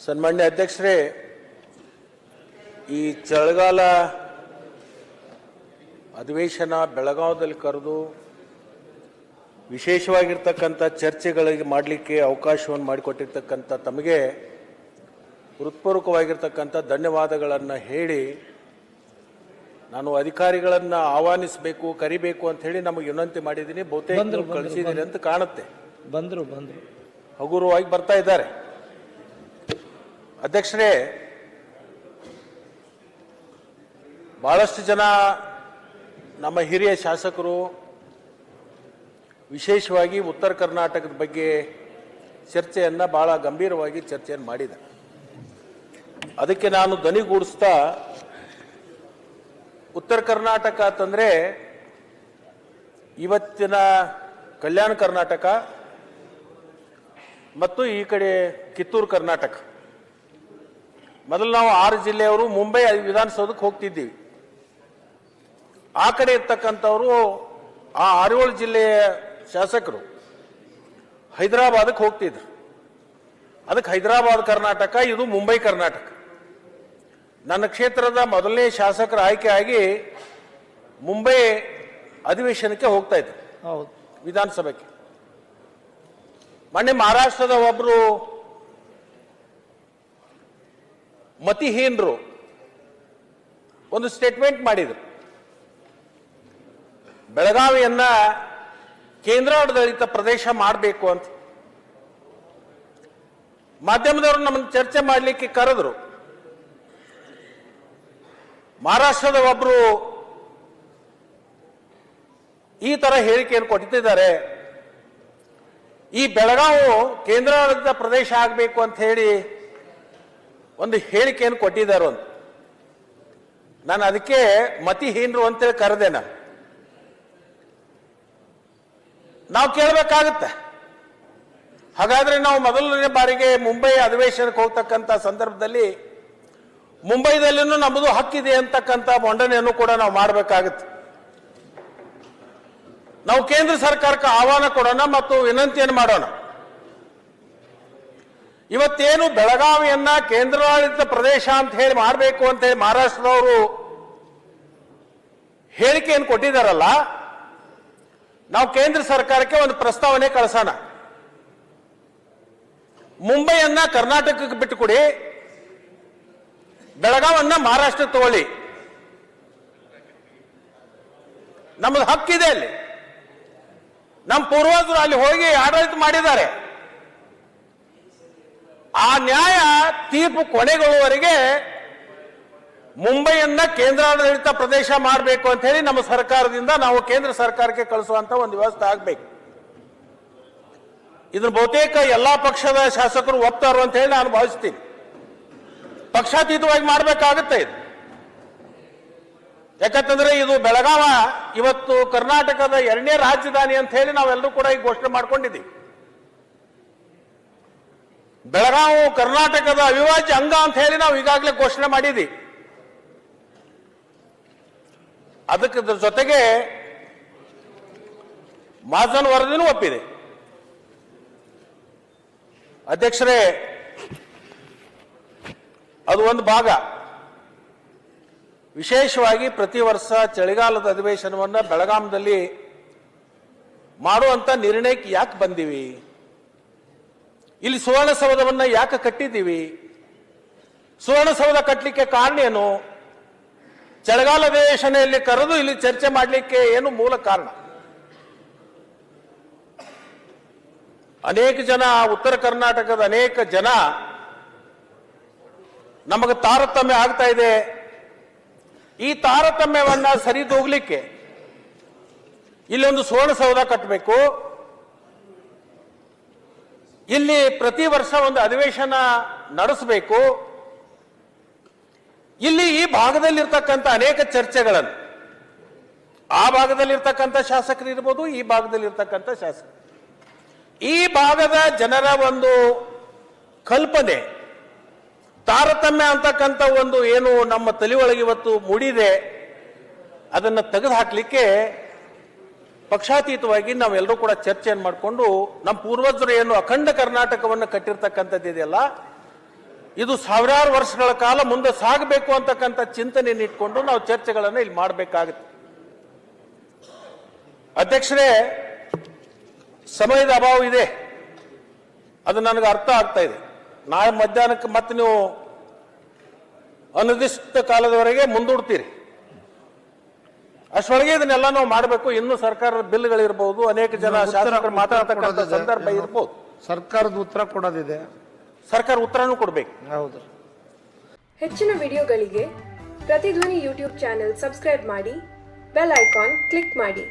ಸನ್ಮಾನ್ಯ ಅಧ್ಯಕ್ಷರೇ, ಈ ಚಳಿಗಾಲ ಅಧಿವೇಶನ ಬೆಳಗಾವಿಯಲ್ಲಿ ಕರೆದು ವಿಶೇಷವಾಗಿರ್ತಕ್ಕಂಥ ಚರ್ಚೆಗಳಿಗೆ ಮಾಡಲಿಕ್ಕೆ ಅವಕಾಶವನ್ನು ಮಾಡಿಕೊಟ್ಟಿರ್ತಕ್ಕಂಥ ತಮಗೆ ಹೃತ್ಪೂರ್ವಕವಾಗಿರ್ತಕ್ಕಂಥ ಧನ್ಯವಾದಗಳನ್ನು ಹೇಳಿ, ನಾನು ಅಧಿಕಾರಿಗಳನ್ನು ಆಹ್ವಾನಿಸಬೇಕು, ಕರಿಬೇಕು ಅಂತ ಹೇಳಿ ನಮಗೆ ವಿನಂತಿ ಮಾಡಿದ್ದೀನಿ. ಬಹುತೇಕ ಕಳಿಸಿದ್ದೀನಿ ಅಂತ ಕಾಣುತ್ತೆ. ಬಂದರು ಹಗುರವಾಗಿ ಬರ್ತಾ ಇದ್ದಾರೆ. ಅಧ್ಯಕ್ಷರೇ, ಬಹಳಷ್ಟು ಜನ ನಮ್ಮ ಹಿರಿಯ ಶಾಸಕರು ವಿಶೇಷವಾಗಿ ಉತ್ತರ ಕರ್ನಾಟಕದ ಬಗ್ಗೆ ಚರ್ಚೆಯನ್ನು ಬಹಳ ಗಂಭೀರವಾಗಿ ಚರ್ಚೆಯನ್ನು ಮಾಡಿದ್ದಾರೆ. ಅದಕ್ಕೆ ನಾನು ಧ್ವನಿಗೂಡಿಸ್ತಾ, ಉತ್ತರ ಕರ್ನಾಟಕ ಅಂತಂದರೆ ಇವತ್ತಿನ ಕಲ್ಯಾಣ ಕರ್ನಾಟಕ ಮತ್ತು ಈ ಕಡೆ ಕಿತ್ತೂರು ಕರ್ನಾಟಕ. ಮೊದಲು ನಾವು 6 ಜಿಲ್ಲೆಯವರು ಮುಂಬೈ ವಿಧಾನಸೌಧಕ್ಕೆ ಹೋಗ್ತಿದ್ದೀವಿ. ಆ ಕಡೆ ಇರ್ತಕ್ಕಂಥವರು, ಆ 6-7 ಜಿಲ್ಲೆಯ ಶಾಸಕರು ಹೈದರಾಬಾದಕ್ಕೆ ಹೋಗ್ತಿದ್ರು. ಅದಕ್ಕೆ ಹೈದರಾಬಾದ್ ಕರ್ನಾಟಕ, ಇದು ಮುಂಬೈ ಕರ್ನಾಟಕ. ನನ್ನ ಕ್ಷೇತ್ರದ ಮೊದಲನೇ ಶಾಸಕರ ಆಯ್ಕೆಯಾಗಿ ಮುಂಬೈ ಅಧಿವೇಶನಕ್ಕೆ ಹೋಗ್ತಾ ಇದ್ರು, ವಿಧಾನಸಭೆಗೆ. ಮೊನ್ನೆ ಮಹಾರಾಷ್ಟ್ರದ ಒಬ್ಬರು ಮತಿಹೀನರು ಒಂದು ಸ್ಟೇಟ್ಮೆಂಟ್ ಮಾಡಿದರು, ಬೆಳಗಾವಿಯನ್ನ ಕೇಂದ್ರಾಡಳಿತ ಪ್ರದೇಶ ಮಾಡಬೇಕು ಅಂತ. ಮಾಧ್ಯಮದವರು ನಮ್ಮನ್ನು ಚರ್ಚೆ ಮಾಡಲಿಕ್ಕೆ ಕರೆದ್ರು. ಮಹಾರಾಷ್ಟ್ರದ ಒಬ್ಬರು ಈ ತರ ಹೇಳಿಕೆಯನ್ನು ಕೊಟ್ಟಿದ್ದಾರೆ, ಈ ಬೆಳಗಾವಿ ಕೇಂದ್ರಾಡಳಿತ ಪ್ರದೇಶ ಆಗಬೇಕು ಅಂತ ಹೇಳಿ ಒಂದು ಹೇಳಿಕೆಯನ್ನು ಕೊಟ್ಟಿದ್ದಾರೆ ಅಂತ. ನಾನು ಅದಕ್ಕೆ ಮತಿಹೀನರು ಅಂತೇಳಿ ಕರೆದೆ. ನಾವು ಕೇಳಬೇಕಾಗತ್ತೆ. ಹಾಗಾದ್ರೆ ನಾವು ಮೊದಲನೇ ಬಾರಿಗೆ ಮುಂಬೈ ಅಧಿವೇಶನಕ್ಕೆ ಹೋಗ್ತಕ್ಕಂಥ ಸಂದರ್ಭದಲ್ಲಿ ಮುಂಬೈದಲ್ಲಿನೂ ನಮ್ಮದು ಹಕ್ಕಿದೆ ಅಂತಕ್ಕಂಥ ಮಂಡನೆಯನ್ನು ಕೂಡ ನಾವು ಮಾಡಬೇಕಾಗುತ್ತೆ. ನಾವು ಕೇಂದ್ರ ಸರ್ಕಾರಕ್ಕೆ ಆಹ್ವಾನ ಕೊಡೋಣ ಮತ್ತು ವಿನಂತಿಯನ್ನು ಮಾಡೋಣ. ಇವತ್ತೇನು ಬೆಳಗಾವಿಯನ್ನ ಕೇಂದ್ರಾಡಳಿತ ಪ್ರದೇಶ ಅಂತ ಹೇಳಿ ಮಾಡಬೇಕು ಅಂತ ಹೇಳಿ ಮಹಾರಾಷ್ಟ್ರದವರು ಹೇಳಿಕೆಯನ್ನು ಕೊಟ್ಟಿದ್ದಾರಲ್ಲ, ನಾವು ಕೇಂದ್ರ ಸರ್ಕಾರಕ್ಕೆ ಒಂದು ಪ್ರಸ್ತಾವನೆ ಕಳಿಸೋಣ. ಮುಂಬೈಯನ್ನ ಕರ್ನಾಟಕಕ್ಕೆ ಬಿಟ್ಟುಕೊಡಿ, ಬೆಳಗಾವನ್ನ ಮಹಾರಾಷ್ಟ್ರಕ್ಕೆ ತಗೊಳ್ಳಿ. ನಮ್ಮದು ಹಕ್ಕಿದೆ ಅಲ್ಲಿ. ನಮ್ಮ ಪೂರ್ವಜರು ಅಲ್ಲಿ ಹೋಗಿ ಆಡಳಿತ ಮಾಡಿದ್ದಾರೆ. ಆ ನ್ಯಾಯ ತೀರ್ಪು ಕೊನೆಗೊಳ್ಳುವವರೆಗೆ ಮುಂಬೈಯನ್ನ ಕೇಂದ್ರಾಡಳಿತ ಪ್ರದೇಶ ಮಾಡಬೇಕು ಅಂತ ಹೇಳಿ ನಮ್ಮ ಸರ್ಕಾರದಿಂದ ನಾವು ಕೇಂದ್ರ ಸರ್ಕಾರಕ್ಕೆ ಕಳಿಸುವಂತ ಒಂದು ವ್ಯವಸ್ಥೆ ಆಗಬೇಕು. ಇದನ್ನು ಬಹುತೇಕ ಎಲ್ಲಾ ಪಕ್ಷದ ಶಾಸಕರು ಒಪ್ತಾರು ಅಂತ ಹೇಳಿ ನಾನು ಭಾವಿಸ್ತೀನಿ. ಪಕ್ಷಾತೀತವಾಗಿ ಮಾಡಬೇಕಾಗುತ್ತೆ ಇದು. ಯಾಕಂತಂದ್ರೆ ಇದು ಬೆಳಗಾವ ಇವತ್ತು ಕರ್ನಾಟಕದ 2ನೇ ರಾಜಧಾನಿ ಅಂತ ಹೇಳಿ ನಾವೆಲ್ಲರೂ ಕೂಡ ಈಗ ಘೋಷಣೆ ಮಾಡ್ಕೊಂಡಿದ್ದೀವಿ. ಬೆಳಗಾವಿ ಕರ್ನಾಟಕದ ಅವಿಭಾಜ್ಯ ಅಂಗ ಅಂತ ಹೇಳಿ ನಾವು ಈಗಾಗಲೇ ಘೋಷಣೆ ಮಾಡಿದ್ದೀವಿ. ಅದಕ್ಕೆ ಜೊತೆಗೆ ಮಹಾಜನ್ ವರದಿನೂ ಒಪ್ಪಿದೆ. ಅಧ್ಯಕ್ಷರೇ, ಅದು ಒಂದು ಭಾಗ. ವಿಶೇಷವಾಗಿ ಪ್ರತಿ ವರ್ಷ ಚಳಿಗಾಲದ ಅಧಿವೇಶನವನ್ನು ಬೆಳಗಾಂದಲ್ಲಿ ಮಾಡುವಂತ ನಿರ್ಣಯಕ್ಕೆ ಯಾಕೆ ಬಂದೀವಿ? ಇಲ್ಲಿ ಸುವರ್ಣಸೌಧವನ್ನು ಯಾಕೆ ಕಟ್ಟಿದ್ದೀವಿ? ಸುವರ್ಣಸೌಧ ಕಟ್ಟಲಿಕ್ಕೆ ಕಾರಣ ಏನು? ಚಳಿಗಾಲ ಅಧಿವೇಶನೆಯಲ್ಲಿ ಕರೆದು ಇಲ್ಲಿ ಚರ್ಚೆ ಮಾಡಲಿಕ್ಕೆ ಏನು ಮೂಲ ಕಾರಣ? ಅನೇಕ ಜನ, ಉತ್ತರ ಕರ್ನಾಟಕದ ಅನೇಕ ಜನ ನಮಗೆ ತಾರತಮ್ಯ ಆಗ್ತಾ ಇದೆ. ಈ ತಾರತಮ್ಯವನ್ನ ಸರಿದೂಗ್ಲಿಕ್ಕೆ ಇಲ್ಲೊಂದು ಸುವರ್ಣಸೌಧ ಕಟ್ಟಬೇಕು, ಇಲ್ಲಿ ಪ್ರತಿ ವರ್ಷ ಒಂದು ಅಧಿವೇಶನ ನಡೆಸಬೇಕು, ಇಲ್ಲಿ ಈ ಭಾಗದಲ್ಲಿರ್ತಕ್ಕಂಥ ಅನೇಕ ಚರ್ಚೆಗಳನ್ನು, ಆ ಭಾಗದಲ್ಲಿರ್ತಕ್ಕಂಥ ಶಾಸಕರು ಇರ್ಬೋದು, ಈ ಭಾಗದಲ್ಲಿರ್ತಕ್ಕಂಥ ಶಾಸಕರು, ಈ ಭಾಗದ ಜನರ ಒಂದು ಕಲ್ಪನೆ, ತಾರತಮ್ಯ ಅಂತಕ್ಕಂಥ ಒಂದು ಏನು ನಮ್ಮ ತಲೆಯೊಳಗೆ ಇವತ್ತು ಮೂಡಿದೆ, ಅದನ್ನು ತೆಗೆದು ಹಾಕಲಿಕ್ಕೆ ಪಕ್ಷಾತೀತವಾಗಿ ನಾವೆಲ್ಲರೂ ಕೂಡ ಚರ್ಚೆಯನ್ನು ಮಾಡಿಕೊಂಡು ನಮ್ಮ ಪೂರ್ವಜರು ಏನು ಅಖಂಡ ಕರ್ನಾಟಕವನ್ನು ಕಟ್ಟಿರ್ತಕ್ಕಂಥದ್ದು ಇದೆಯಲ್ಲ ಇದು ಸಾವಿರಾರು ವರ್ಷಗಳ ಕಾಲ ಮುಂದೆ ಸಾಗಬೇಕು ಅಂತಕ್ಕಂಥ ಚಿಂತನೆಯನ್ನು ಇಟ್ಕೊಂಡು ನಾವು ಚರ್ಚೆಗಳನ್ನು ಇಲ್ಲಿ ಮಾಡಬೇಕಾಗುತ್ತೆ. ಅಧ್ಯಕ್ಷರೇ, ಸಮಯದ ಅಭಾವ ಇದೆ, ಅದು ನನಗೆ ಅರ್ಥ ಆಗ್ತಾ ಇದೆ. ನಾಳೆ ಮಧ್ಯಾಹ್ನಕ್ಕೆ ಮತ್ತೆ ನೀವು ಅನಿರ್ದಿಷ್ಟ ಕಾಲದವರೆಗೆ ಮುಂದೂಡ್ತೀರಿ. ಅಷ್ಟೊಳಗೆ ಇದನ್ನೆಲ್ಲ ನಾವು ಮಾಡಬೇಕು. ಇನ್ನು ಸರ್ಕಾರದ ಬಿಲ್ಗಳಿರ್ಬೋದು, ಅನೇಕ ಜನ ಶಾಸಕರು ಮಾತಾಡ್ತಕ್ಕಂಥ ಸಂದರ್ಭ ಇರ್ಬೋದು. ಸರ್ಕಾರದ ಉತ್ತರ ಕೊಡೋದಿದೆ, ಸರ್ಕಾರ ಉತ್ತರನೂ ಕೊಡಬೇಕು. ಹೌದು. ಹೆಚ್ಚಿನ ವಿಡಿಯೋಗಳಿಗೆ ಪ್ರತಿಧ್ವನಿ ಯೂಟ್ಯೂಬ್ ಚಾನೆಲ್ ಸಬ್ಸ್ಕ್ರೈಬ್ ಮಾಡಿ, ಬೆಲ್ ಐಕಾನ್ ಕ್ಲಿಕ್ ಮಾಡಿ.